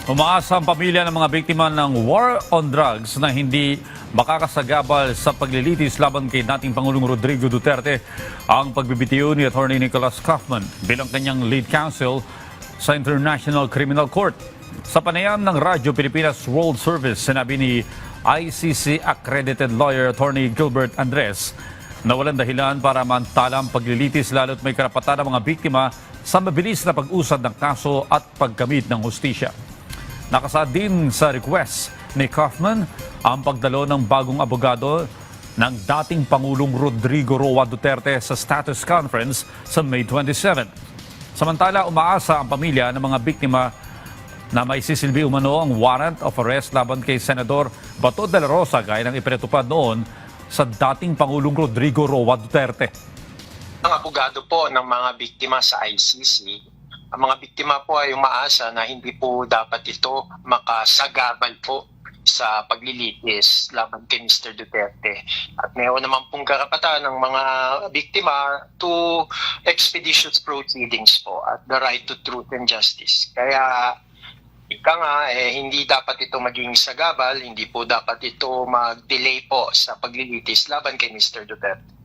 Umaasa ang pamilya ng mga biktima ng war on drugs na hindi makakasagabal sa paglilitis laban kay dating Pangulong Rodrigo Duterte ang pagbibitiw ni Atty. Nicholas Kaufman bilang kanyang lead counsel sa International Criminal Court. Sa panayam ng Radyo Pilipinas World Service, sinabi ni ICC accredited lawyer Atty. Gilbert Andres na walang dahilan para mantala ang paglilitis lalo't may karapatan ng mga biktima sa mabilis na pag-usad ng kaso at paggamit ng hustisya. Nakasaad din sa request ni Kaufman ang pagdalo ng bagong abogado ng dating Pangulong Rodrigo Roa Duterte sa status conference sa May 27. Samantala, umaasa ang pamilya ng mga biktima na may sisilbi umano ang warrant of arrest laban kay Senador Bato de la Rosa gaya ng ipinatupad noon sa dating Pangulong Rodrigo Roa Duterte. Ang abogado po ng mga biktima sa ICC, ang mga biktima po ay umaasa na hindi po dapat ito makasagabal po sa paglilitis laban kay Mr. Duterte. At mayroon naman pong karapatan ng mga biktima to expeditious proceedings po at the right to truth and justice. Kaya ika nga, hindi dapat ito maging sagabal, hindi po dapat ito mag-delay po sa paglilitis laban kay Mr. Duterte.